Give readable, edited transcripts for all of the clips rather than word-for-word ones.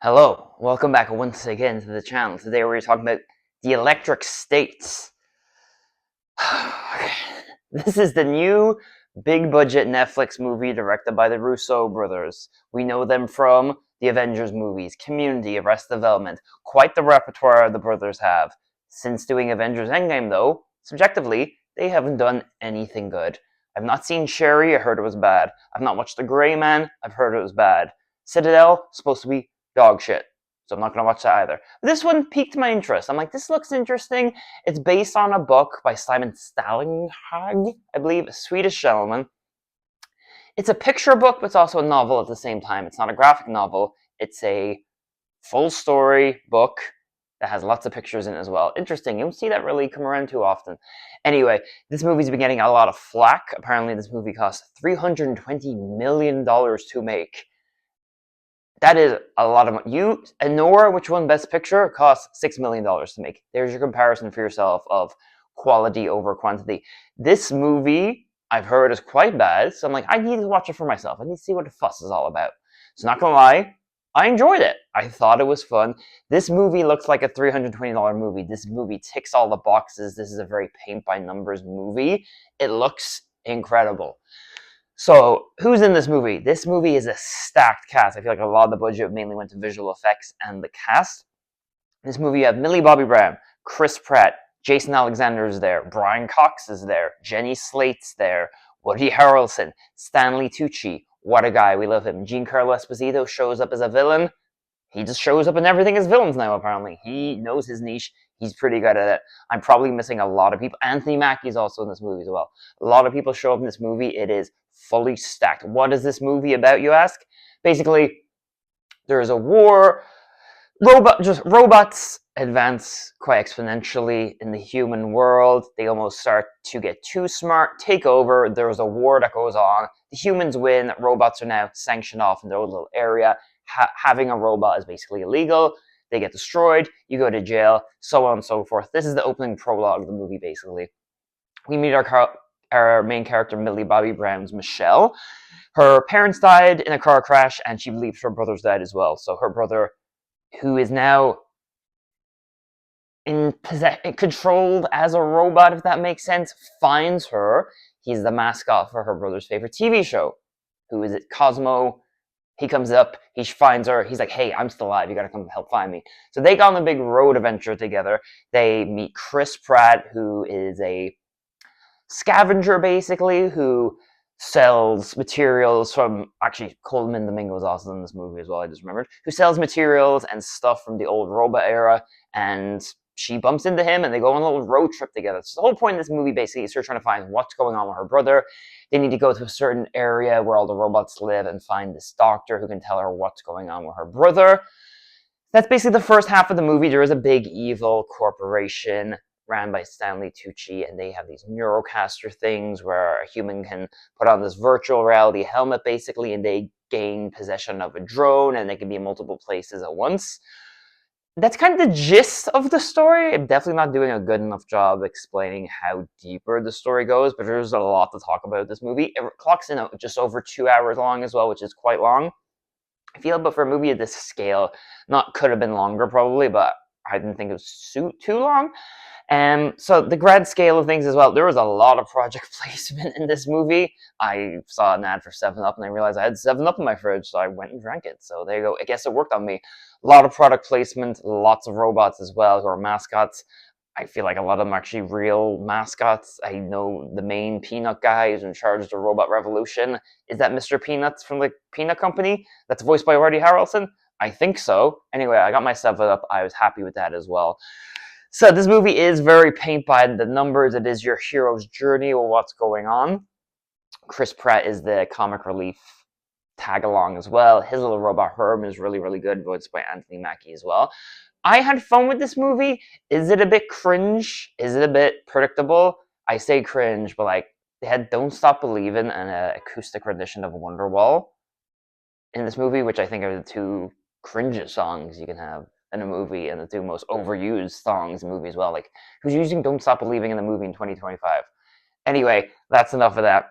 Hello, welcome back once again to the channel. Today we're talking about the Electric States. This is the new big budget Netflix movie directed by the Russo brothers. We know them from the Avengers movies, Community, Arrested Development. Quite the repertoire the brothers have. Since doing Avengers Endgame though, subjectively, they haven't done anything good. I've not seen Sherry, I heard it was bad. I've not watched The Gray Man, I've heard it was bad. Citadel, supposed to be dog shit. So I'm not going to watch that either. This one piqued my interest. I'm like, this looks interesting. It's based on a book by Simon Stalenhag, I believe, a Swedish gentleman. It's a picture book, but it's also a novel at the same time. It's not a graphic novel. It's a full story book that has lots of pictures in it as well. Interesting. You don't see that really come around too often. Anyway, this movie's been getting a lot of flack. Apparently, this movie cost $320 million to make. That is a lot of money. Nora, which won Best Picture, cost $6 million to make. There's your comparison for yourself of quality over quantity. This movie, I've heard, is quite bad, so I'm like, I need to watch it for myself. I need to see what the fuss is all about. So not gonna lie, I enjoyed it. I thought it was fun. This movie looks like a $320 movie. This movie ticks all the boxes. This is a very paint-by-numbers movie. It looks incredible. So, who's in this movie? This movie is a stacked cast. I feel like a lot of the budget mainly went to visual effects and the cast. In this movie, you have Millie Bobby Brown, Chris Pratt, Jason Alexander is there, Brian Cox is there, Jenny Slate's there, Woody Harrelson, Stanley Tucci. What a guy, we love him. Giancarlo Esposito shows up as a villain. He just shows up in everything as villains now, apparently. He knows his niche. He's pretty good at it. I'm probably missing a lot of people. Anthony Mackie's also in this movie as well. A lot of people show up in this movie. It is fully stacked. What is this movie about, you ask? Basically, there is a war. Robots advance quite exponentially in the human world. They almost start to get too smart, take over. There's a war that goes on. The humans win. Robots are now sanctioned off in their own little area. Having a robot is basically illegal. They get destroyed. You go to jail, so on and so forth. This is the opening prologue of the movie, basically. We meet our main character, Millie Bobby Brown's Michelle. Her parents died in a car crash, and she believes her brother's died as well. So her brother, who is now controlled as a robot, if that makes sense, finds her. He's the mascot for her brother's favorite TV show. Who is it? Cosmo. He comes up, he finds her, he's like, hey, I'm still alive, you gotta come help find me. So they go on a big road adventure together. They meet Chris Pratt, who is a scavenger, basically, who sells materials from, actually, Coleman Domingo is also in this movie as well, I just remembered, who sells materials and stuff from the old robot era, and she bumps into him, and they go on a little road trip together. So the whole point of this movie, basically, is her trying to find what's going on with her brother. They need to go to a certain area where all the robots live and find this doctor who can tell her what's going on with her brother. That's basically the first half of the movie. There is a big evil corporation ran by Stanley Tucci, and they have these Neurocaster things where a human can put on this virtual reality helmet, basically, and they gain possession of a drone, and they can be in multiple places at once. That's kind of the gist of the story. I'm definitely not doing a good enough job explaining how deeper the story goes, but there's a lot to talk about this movie. It clocks in just over 2 hours long as well, which is quite long. I feel, but for a movie of this scale, could have been longer probably, but I didn't think it was too long. So the grand scale of things as well, there was a lot of product placement in this movie. I saw an ad for 7-Up and I realized I had 7-Up in my fridge, so I went and drank it. So there you go. I guess it worked on me. A lot of product placement, lots of robots as well who are mascots. I feel like a lot of them are actually real mascots. I know the main Peanut guy who's in charge of the Robot Revolution. Is that Mr. Peanuts from the Peanut Company? That's voiced by Woody Harrelson? I think so. Anyway, I got my 7-Up. I was happy with that as well. So this movie is very paint by the numbers. It is your hero's journey or what's going on. Chris Pratt is the comic relief tag along as well. His little robot Herm is really, really good, voiced by Anthony Mackie as well. I had fun with this movie. Is it a bit cringe? Is it a bit predictable? I say cringe, but like they had "Don't Stop Believin'" and an acoustic rendition of "Wonderwall" in this movie, which I think are the two cringiest songs you can have in a movie, and the two most overused songs in movies as well. Like, who's using "Don't Stop Believing" in the movie in 2025? Anyway, that's enough of that.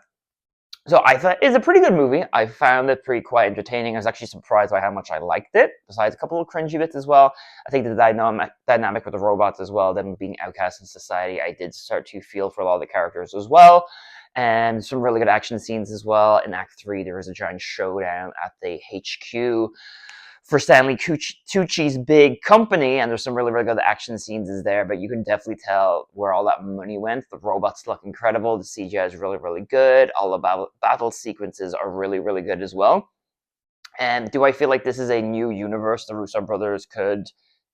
So I thought it's a pretty good movie. I found it pretty quite entertaining. I was actually surprised by how much I liked it. Besides a couple of cringy bits as well. I think the dynamic with the robots as well, them being outcast in society, I did start to feel for a lot of the characters as well. And some really good action scenes as well. In Act 3, there was a giant showdown at the HQ for Stanley Tucci's big company, and there's some really, really good action scenes is there, but you can definitely tell where all that money went. The robots look incredible. The CGI is really, really good. All the battle sequences are really, really good as well. And do I feel like this is a new universe the Russo brothers could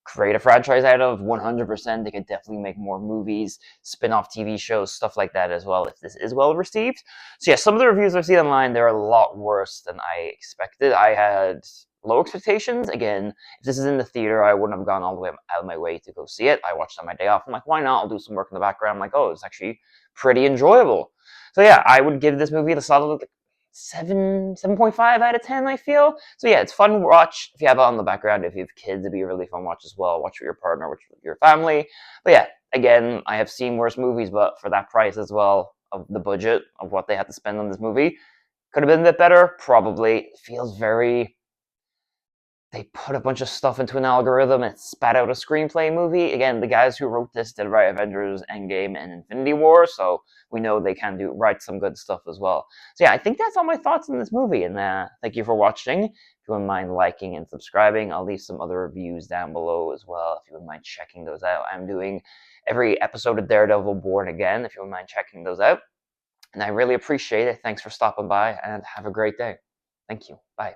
create a franchise out of? 100%. They could definitely make more movies, spin-off TV shows, stuff like that as well, if this is well received. So yeah, some of the reviews I've seen online, they're a lot worse than I expected. I had low expectations. Again, if this is in the theater, I wouldn't have gone all the way out of my way to go see it. I watched on my day off. I'm like, why not? I'll do some work in the background. I'm like, oh, it's actually pretty enjoyable. So yeah, I would give this movie the solid 7.5 out of 10, I feel. So yeah, it's fun to watch if you have it on the background. If you have kids, it'd be a really fun watch as well. Watch with your partner, watch with your family. But yeah, again, I have seen worse movies, but for that price as well, of the budget of what they had to spend on this movie, could have been a bit better. Probably. It feels very, they put a bunch of stuff into an algorithm and spat out a screenplay movie. Again, the guys who wrote this did write Avengers Endgame and Infinity War, so we know they can write some good stuff as well. So yeah, I think that's all my thoughts on this movie, and thank you for watching. If you wouldn't mind liking and subscribing, I'll leave some other reviews down below as well, if you wouldn't mind checking those out. I'm doing every episode of Daredevil Born Again, if you wouldn't mind checking those out. And I really appreciate it. Thanks for stopping by, and have a great day. Thank you. Bye.